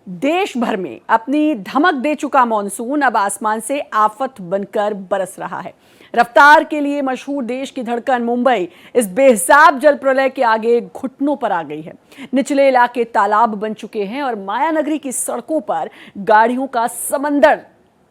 देश भर में अपनी धमक दे चुका मॉनसून अब आसमान से आफत बनकर बरस रहा है। रफ्तार के लिए मशहूर देश की धड़कन मुंबई इस बेहिसाब जल प्रलय के आगे घुटनों पर आ गई है। निचले इलाके तालाब बन चुके हैं और मायानगरी की सड़कों पर गाड़ियों का समंदर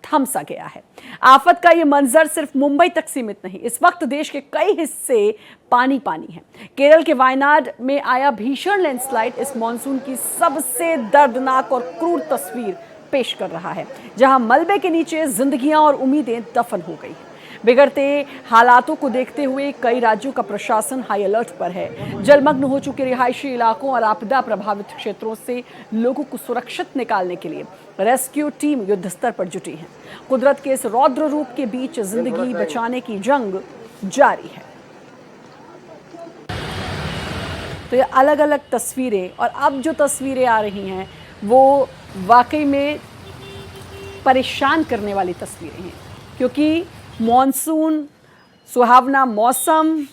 थम सा गया है। आफत का ये मंजर सिर्फ मुंबई तक सीमित नहीं, इस वक्त देश के कई हिस्से पानी पानी है। केरल के वायनाड में आया भीषण लैंडस्लाइड इस मॉनसून की सबसे दर्दनाक और क्रूर तस्वीर पेश कर रहा है, जहां मलबे के नीचे जिंदगियां और उम्मीदें दफन हो गई हैं। बिगड़ते हालातों को देखते हुए कई राज्यों का प्रशासन हाई अलर्ट पर है। जलमग्न हो चुके रिहायशी इलाकों और आपदा प्रभावित क्षेत्रों से लोगों को सुरक्षित निकालने के लिए रेस्क्यू टीम युद्ध स्तर पर जुटी है। कुदरत के इस रौद्र रूप के बीच जिंदगी बचाने की जंग जारी है। तो ये अलग अलग तस्वीरें, और अब जो तस्वीरें आ रही हैं वो वाकई में परेशान करने वाली तस्वीरें हैं, क्योंकि मॉनसून, सुहावना मौसम,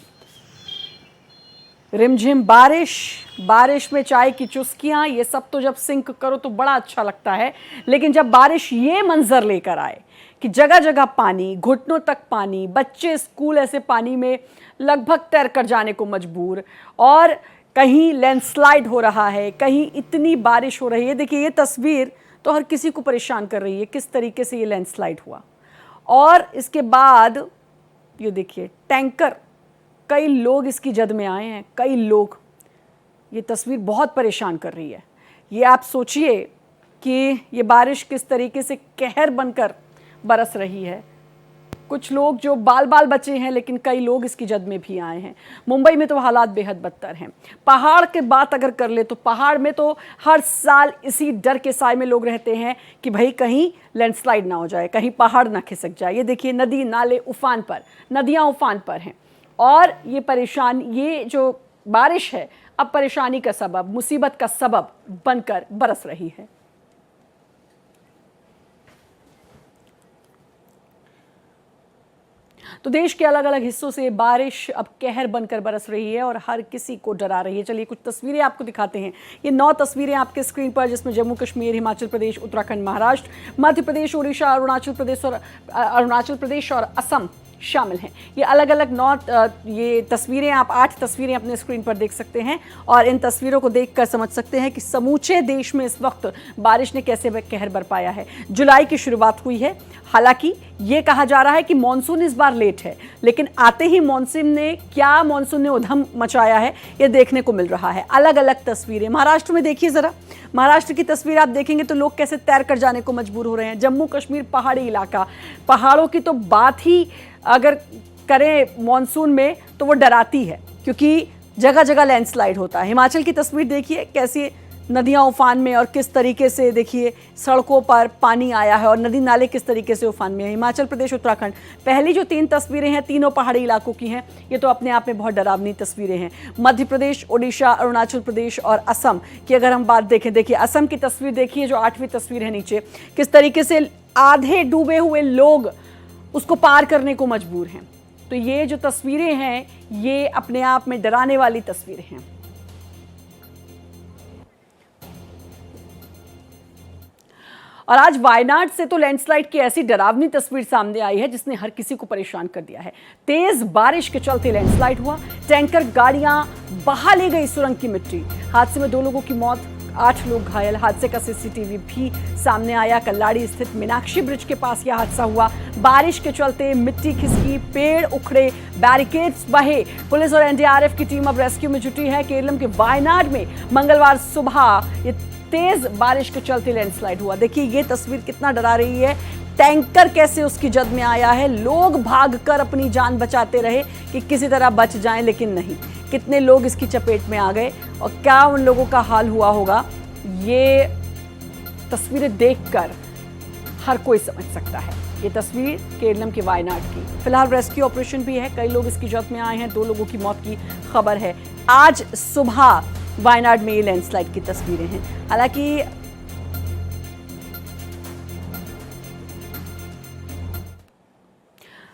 रिमझिम बारिश में चाय की चुस्कियां, ये सब तो जब सिंक करो तो बड़ा अच्छा लगता है। लेकिन जब बारिश ये मंजर लेकर आए कि जगह जगह पानी, घुटनों तक पानी, बच्चे स्कूल ऐसे पानी में लगभग तैर कर जाने को मजबूर, और कहीं लैंडस्लाइड हो रहा है, कहीं इतनी बारिश हो रही है। देखिए, ये तस्वीर तो हर किसी को परेशान कर रही है, किस तरीके से ये लैंडस्लाइड हुआ। और इसके बाद ये देखिए टैंकर, कई लोग इसकी जद में आए हैं, कई लोग। ये तस्वीर बहुत परेशान कर रही है। ये आप सोचिए कि ये बारिश किस तरीके से कहर बनकर बरस रही है। कुछ लोग जो बाल बचे हैं, लेकिन कई लोग इसकी जद में भी आए हैं। मुंबई में तो हालात बेहद बदतर हैं। पहाड़ की बात अगर कर ले तो पहाड़ में तो हर साल इसी डर के साए में लोग रहते हैं कि भाई कहीं लैंडस्लाइड ना हो जाए, कहीं पहाड़ ना खिसक जाए। ये देखिए, नदी नाले उफान पर, नदियां उफान पर हैं, और ये जो बारिश है अब परेशानी का सबब, मुसीबत का सबब बनकर बरस रही है। तो देश के अलग अलग हिस्सों से बारिश अब कहर बनकर बरस रही है और हर किसी को डरा रही है। चलिए कुछ तस्वीरें आपको दिखाते हैं। ये 9 तस्वीरें आपके स्क्रीन पर, जिसमें जम्मू कश्मीर, हिमाचल प्रदेश, उत्तराखंड, महाराष्ट्र, मध्य प्रदेश, उड़ीसा, अरुणाचल प्रदेश और असम शामिल हैं। ये अलग अलग 9 ये तस्वीरें, आप 8 तस्वीरें अपने स्क्रीन पर देख सकते हैं, और इन तस्वीरों को देखकर समझ सकते हैं कि समूचे देश में इस वक्त बारिश ने कैसे कहर बरपाया है। जुलाई की शुरुआत हुई है। हालांकि ये कहा जा रहा है कि मॉनसून इस बार लेट है, लेकिन आते ही मॉनसून ने उधम मचाया है, ये देखने को मिल रहा है। अलग अलग तस्वीरें महाराष्ट्र में देखिए जरा। महाराष्ट्र की तस्वीर आप देखेंगे तो लोग कैसे तैर कर जाने को मजबूर हो रहे हैं। जम्मू कश्मीर पहाड़ी इलाका, पहाड़ों की तो बात ही अगर करें मॉनसून में तो वो डराती है, क्योंकि जगह जगह लैंडस्लाइड होता है। हिमाचल की तस्वीर देखिए, कैसी नदियां उफान में, और किस तरीके से देखिए सड़कों पर पानी आया है और नदी नाले किस तरीके से उफान में है। हिमाचल प्रदेश, उत्तराखंड, पहली जो 3 तस्वीरें हैं तीनों पहाड़ी इलाकों की हैं। ये तो अपने आप में बहुत डरावनी तस्वीरें हैं। मध्य प्रदेश, उड़ीसा, अरुणाचल प्रदेश और असम की अगर हम बात देखें, देखिए असम की तस्वीर देखिए, जो 8वीं तस्वीर है नीचे, किस तरीके से आधे डूबे हुए लोग उसको पार करने को मजबूर हैं। तो ये जो तस्वीरें हैं ये अपने आप में डराने वाली तस्वीरें हैं। और आज वायनाड से तो लैंडस्लाइड की ऐसी डरावनी तस्वीर सामने आई है जिसने हर किसी को परेशान कर दिया है। तेज बारिश के चलते लैंडस्लाइड हुआ, टैंकर गाड़ियां बहा ले गई सुरंग की मिट्टी। हादसे में 2 लोगों की मौत, 8 लोग घायल। हादसे का सीसीटीवी भी सामने आया। कल्लाड़ी स्थित मीनाक्षी ब्रिज के पास यह हादसा हुआ। बारिश के चलते मिट्टी खिसकी, पेड़ उखड़े, बैरिकेड्स बहे। पुलिस और एनडीआरएफ की टीम अब रेस्क्यू में जुटी है। केरल के वायनाड में मंगलवार सुबह ये तेज बारिश के चलते लैंडस्लाइड हुआ। देखिए ये तस्वीर कितना डरा रही है। टैंकर कैसे उसकी जद में आया है, लोग भागकर अपनी जान बचाते रहे कि किसी तरह बच जाएं, लेकिन नहीं। कितने लोग इसकी चपेट में आ गए और क्या उन लोगों का हाल हुआ होगा, ये तस्वीरें देखकर हर कोई समझ सकता है। ये तस्वीर केरल के वायनाड की। फिलहाल रेस्क्यू ऑपरेशन भी है, कई लोग इसकी जद में आए हैं। 2 लोगों की मौत की खबर है। आज सुबह वायनाड में ये लैंडस्लाइड की तस्वीरें हैं। हालांकि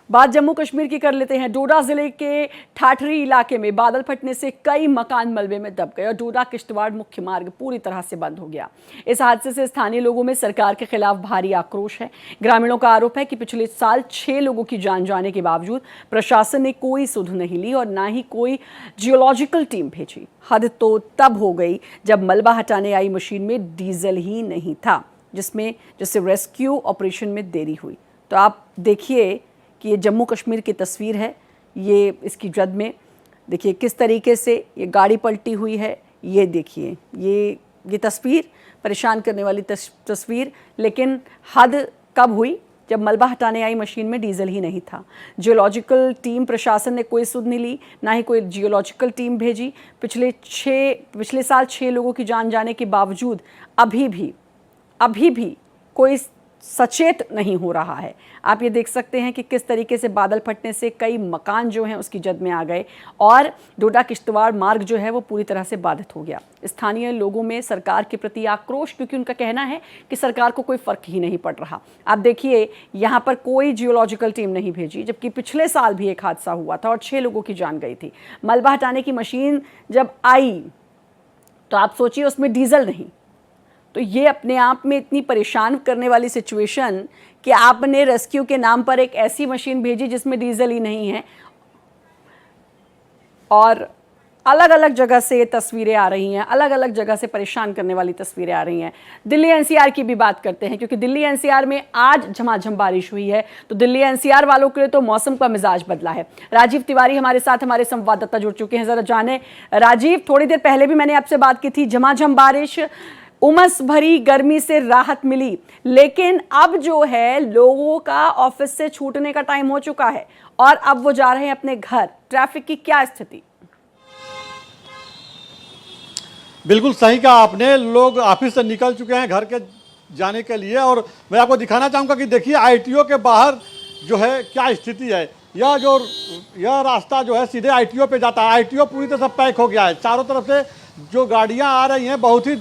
बात जम्मू कश्मीर की कर लेते हैं। डोडा जिले के ठाठरी इलाके में बादल फटने से कई मकान मलबे में दब गए और डोडा किश्तवाड़ मुख्य मार्ग पूरी तरह से बंद हो गया। इस हादसे से स्थानीय लोगों में सरकार के खिलाफ भारी आक्रोश है। ग्रामीणों का आरोप है कि पिछले साल 6 लोगों की जान जाने के बावजूद प्रशासन ने कोई सुध नहीं ली और ना ही कोई जियोलॉजिकल टीम भेजी। हद तो तब हो गई जब मलबा हटाने आई मशीन में डीजल ही नहीं था, जिससे रेस्क्यू ऑपरेशन में देरी हुई। तो आप देखिए कि ये जम्मू कश्मीर की तस्वीर है। ये इसकी जद में देखिए किस तरीके से ये गाड़ी पलटी हुई है। ये देखिए ये तस्वीर परेशान करने वाली तस्वीर। लेकिन हद कब हुई जब मलबा हटाने आई मशीन में डीजल ही नहीं था। जियोलॉजिकल टीम प्रशासन ने कोई सुध नहीं ली, ना ही कोई जियोलॉजिकल टीम भेजी। पिछले साल 6 लोगों की जान जाने के बावजूद अभी भी कोई सचेत नहीं हो रहा है। आप ये देख सकते हैं कि किस तरीके से बादल फटने से कई मकान जो हैं उसकी जद में आ गए और डोडा किश्तवाड़ मार्ग जो है वो पूरी तरह से बाधित हो गया। स्थानीय लोगों में सरकार के प्रति आक्रोश, क्योंकि उनका कहना है कि सरकार को कोई फर्क ही नहीं पड़ रहा। आप देखिए यहाँ पर कोई जियोलॉजिकल टीम नहीं भेजी, जबकि पिछले साल भी एक हादसा हुआ था और 6 लोगों की जान गई थी। मलबा हटाने की मशीन जब आई तो आप सोचिए उसमें डीजल नहीं। तो ये अपने आप में इतनी परेशान करने वाली सिचुएशन कि आपने रेस्क्यू के नाम पर एक ऐसी मशीन भेजी जिसमें डीजल ही नहीं है। और अलग अलग जगह से ये तस्वीरें आ रही हैं, अलग अलग जगह से परेशान करने वाली तस्वीरें आ रही हैं। दिल्ली एनसीआर की भी बात करते हैं, क्योंकि दिल्ली एनसीआर में आज झमाझम बारिश हुई है। तो दिल्ली एनसीआर वालों के लिए तो मौसम का मिजाज बदला है। राजीव तिवारी हमारे साथ, हमारे संवाददाता जुड़ चुके हैं। जरा जाने राजीव, थोड़ी देर पहले भी मैंने आपसे बात की थी, झमाझम बारिश, उमस भरी गर्मी से राहत मिली, लेकिन अब जो है लोगों का ऑफिस से छूटने का टाइम हो चुका है और अब वो जा रहे हैं अपने घर। ट्रैफिक की क्या स्थिति? बिल्कुल सही कहा आपने, लोग ऑफिस से निकल चुके हैं घर के जाने के लिए। और मैं आपको दिखाना चाहूँगा कि देखिए आईटीओ के बाहर जो है क्या स्थिति है। यह रास्ता जो है सीधे आईटीओ पे जाता है। आईटीओ पूरी तरह से पैक हो गया है। चारों तरफ से जो गाड़ियाँ आ रही हैं, बहुत ही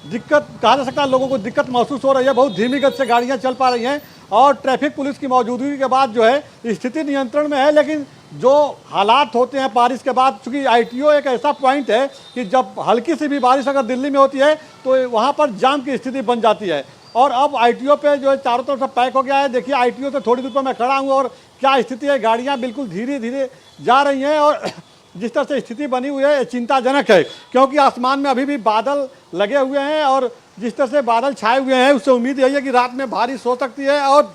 दिक्कत कहा जा सकता है, लोगों को दिक्कत महसूस हो रही है। बहुत धीमी गति से गाड़ियाँ चल पा रही हैं और ट्रैफिक पुलिस की मौजूदगी के बाद जो है स्थिति नियंत्रण में है। लेकिन जो हालात होते हैं बारिश के बाद, चूँकि आईटीओ एक ऐसा पॉइंट है कि जब हल्की सी भी बारिश अगर दिल्ली में होती है तो वहाँ पर जाम की स्थिति बन जाती है। और अब आईटीओ पे जो है चारों तरफ से पैक हो गया है। देखिए आईटीओ से थोड़ी दूर पर मैं खड़ा हूँ और क्या स्थिति है, गाड़ियाँ बिल्कुल धीरे धीरे जा रही हैं। और जिस तरह से स्थिति बनी हुई है चिंताजनक है, क्योंकि आसमान में अभी भी बादल लगे हुए हैं और जिस तरह से बादल छाए हुए हैं उससे उम्मीद यही है कि रात में बारिश हो सकती है। और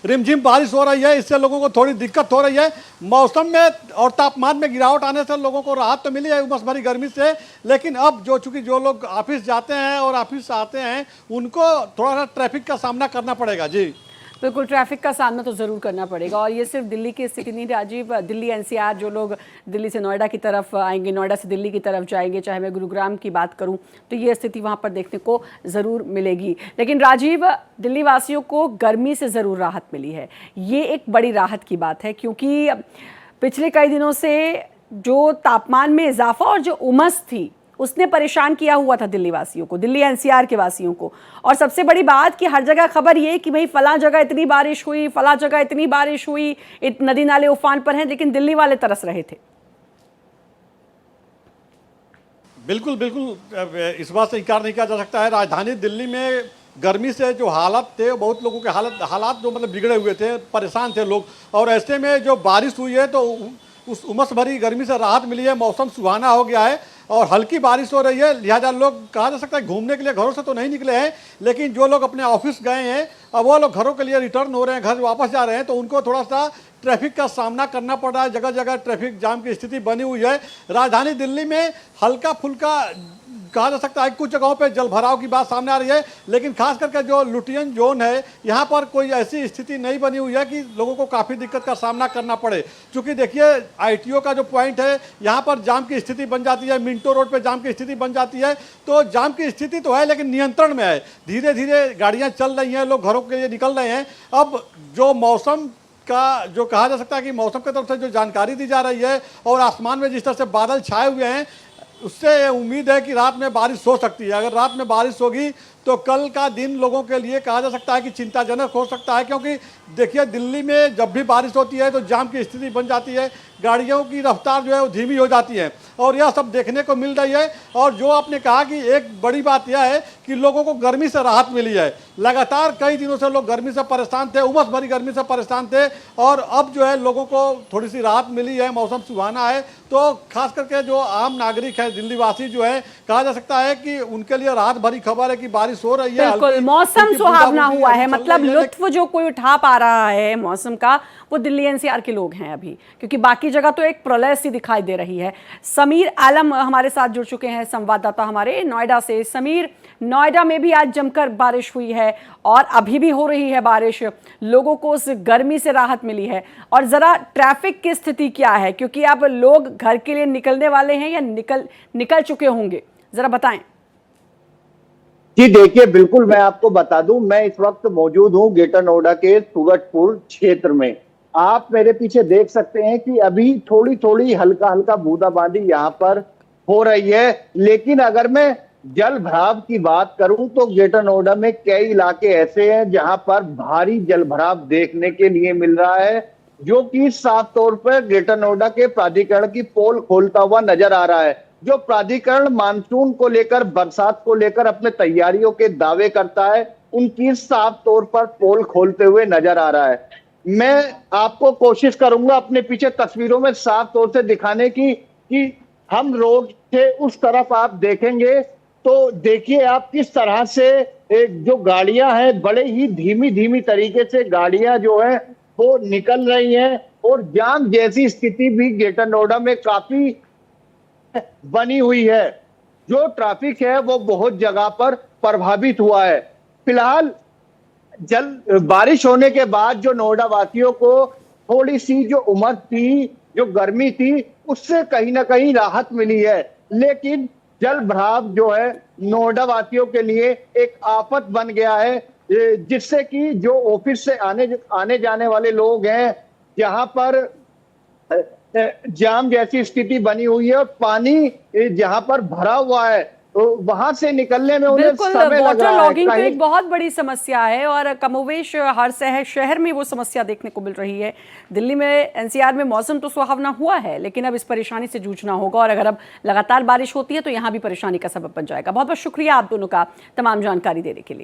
रिमझिम बारिश हो रही है, इससे लोगों को थोड़ी दिक्कत हो रही है। मौसम में और तापमान में गिरावट आने से लोगों को राहत तो मिली है उमस भरी गर्मी से। लेकिन अब चूँकि जो लोग ऑफिस जाते हैं और ऑफिस आते हैं उनको थोड़ा सा ट्रैफिक का सामना करना पड़ेगा। जी बिल्कुल, ट्रैफिक का सामना तो ज़रूर करना पड़ेगा। और ये सिर्फ दिल्ली की स्थिति नहीं राजीव, दिल्ली एनसीआर जो लोग दिल्ली से नोएडा की तरफ आएंगे, नोएडा से दिल्ली की तरफ जाएंगे, चाहे मैं गुरुग्राम की बात करूं तो ये स्थिति वहां पर देखने को ज़रूर मिलेगी। लेकिन राजीव, दिल्ली वासियों को गर्मी से ज़रूर राहत मिली है। ये एक बड़ी राहत की बात है, क्योंकि पिछले कई दिनों से जो तापमान में इजाफा और जो उमस थी उसने परेशान किया हुआ था दिल्ली वासियों को, दिल्ली एनसीआर के वासियों को। और सबसे बड़ी बात कि हर जगह खबर ये कि भाई फला जगह इतनी बारिश हुई, फला जगह इतनी बारिश हुई, नदी नाले उफान पर हैं, लेकिन दिल्ली वाले तरस रहे थे। बिल्कुल बिल्कुल, इस बात से इनकार नहीं किया जा सकता है। राजधानी दिल्ली में गर्मी से जो हालत थे, बहुत लोगों के हालात जो मतलब बिगड़े हुए थे, परेशान थे लोग। और ऐसे में जो बारिश हुई है तो उस उमस भरी गर्मी से राहत मिली है। मौसम सुहाना हो गया है और हल्की बारिश हो रही है, लिहाजा लोग कहा जा सकता है घूमने के लिए घरों से तो नहीं निकले हैं। लेकिन जो लोग अपने ऑफिस गए हैं अब वो लोग घरों के लिए रिटर्न हो रहे हैं, घर वापस जा रहे हैं, तो उनको थोड़ा सा ट्रैफिक का सामना करना पड़ रहा है। जगह जगह ट्रैफिक जाम की स्थिति बनी हुई है। राजधानी दिल्ली में हल्का फुल्का कहा जा सकता है कुछ जगहों पे जल भराव की बात सामने आ रही है। लेकिन खास करके जो लुटियन जोन है यहाँ पर कोई ऐसी स्थिति नहीं बनी हुई है कि लोगों को काफ़ी दिक्कत का सामना करना पड़े। क्योंकि देखिए आईटीओ का जो पॉइंट है यहाँ पर जाम की स्थिति बन जाती है, मिंटो रोड पे जाम की स्थिति बन जाती है। तो जाम की स्थिति तो है लेकिन नियंत्रण में है, धीरे धीरे गाड़ियाँ चल रही हैं, लोग घरों के लिए निकल रहे हैं। अब जो मौसम का जो कहा जा सकता है कि मौसम की तरफ से जो जानकारी दी जा रही है और आसमान में जिस तरह से बादल छाए हुए हैं उससे उम्मीद है कि रात में बारिश हो सकती है। अगर रात में बारिश होगी तो कल का दिन लोगों के लिए कहा जा सकता है कि चिंताजनक हो सकता है, क्योंकि देखिए दिल्ली में जब भी बारिश होती है तो जाम की स्थिति बन जाती है, गाड़ियों की रफ्तार जो है वो धीमी हो जाती है और यह सब देखने को मिल रही है। और जो आपने कहा कि एक बड़ी बात यह है कि लोगों को गर्मी से राहत मिली है। लगातार कई दिनों से लोग गर्मी से परेशान थे, उमस भरी गर्मी से परेशान थे और अब जो है लोगों को थोड़ी सी राहत मिली है, मौसम सुहाना है। तो खास करके जो आम नागरिक है, दिल्ली वासी जो है, कहा जा सकता है कि उनके लिए राहत भरी खबर है कि बारिश हो रही है। बिल्कुल, मौसम सुहावना हुआ है, मतलब लुत्फ जो कोई उठा पा रहा है मौसम का वो दिल्ली एनसीआर के लोग हैं अभी, क्योंकि बाकी जगह तो एक प्रलय सी दिखाई दे रही है। समीर आलम हमारे साथ जुड़ चुके हैं, संवाददाता हमारे नोएडा से। समीर, नोएडा में भी आज जमकर बारिश हुई है और अभी भी हो रही है बारिश, लोगों को उस गर्मी से राहत मिली है। और जरा ट्रैफिक की स्थिति क्या है, क्योंकि अब लोग घर के लिए निकलने वाले हैं या निकल चुके होंगे, जरा बताएं। जी देखिए, बिल्कुल मैं आपको बता दूं, मैं इस वक्त मौजूद हूं ग्रेटर नोएडा के सूरजपुर क्षेत्र में। आप मेरे पीछे देख सकते हैं कि अभी थोड़ी थोड़ी हल्का हल्का बूंदाबांदी यहाँ पर हो रही है, लेकिन अगर मैं जल भराव की बात करूं तो ग्रेटर नोएडा में कई इलाके ऐसे हैं जहां पर भारी जल भराव देखने के लिए मिल रहा है, जो कि साफ तौर पर ग्रेटर नोएडा के प्राधिकरण की पोल खोलता हुआ नजर आ रहा है। जो प्राधिकरण मानसून को लेकर, बरसात को लेकर अपने तैयारियों के दावे करता है, उनकी साफ तौर पर पोल खोलते हुए नजर आ रहा है। मैं आपको कोशिश करूंगा अपने पीछे तस्वीरों में साफ तौर से दिखाने की कि हम रोड से उस तरफ आप देखेंगे तो देखिए आप किस तरह से जो गाड़ियां हैं, बड़े ही धीमी धीमी तरीके से गाड़ियां जो है वो निकल रही हैं और जाम जैसी स्थिति भी ग्रेटर नोएडा में काफी बनी हुई है। जो ट्रैफिक है वो बहुत जगह पर प्रभावित हुआ है। फिलहाल बारिश होने के बाद जो नोएडा वासियों को थोड़ी सी जो उमस थी, जो गर्मी थी, उससे कहीं ना कहीं राहत मिली है, लेकिन जल भराव जो है नोएडा वासियों के लिए एक आफत बन गया है, जिससे कि जो ऑफिस से आने जाने वाले लोग हैं, जहां पर जाम जैसी स्थिति बनी हुई है और पानी जहां पर भरा हुआ है, तो वहां से निकलने में उन्हें समय लग वाटर रहा है। लॉगिंग तो एक बहुत बड़ी समस्या है और कमोवेश हर शहर में वो समस्या देखने को मिल रही है। दिल्ली में एनसीआर में मौसम तो सुहावना हुआ है, लेकिन अब इस परेशानी से जूझना होगा और अगर अब लगातार बारिश होती है तो यहाँ भी परेशानी का सबब बन जाएगा। बहुत बहुत शुक्रिया आप दोनों का तमाम जानकारी देने के लिए।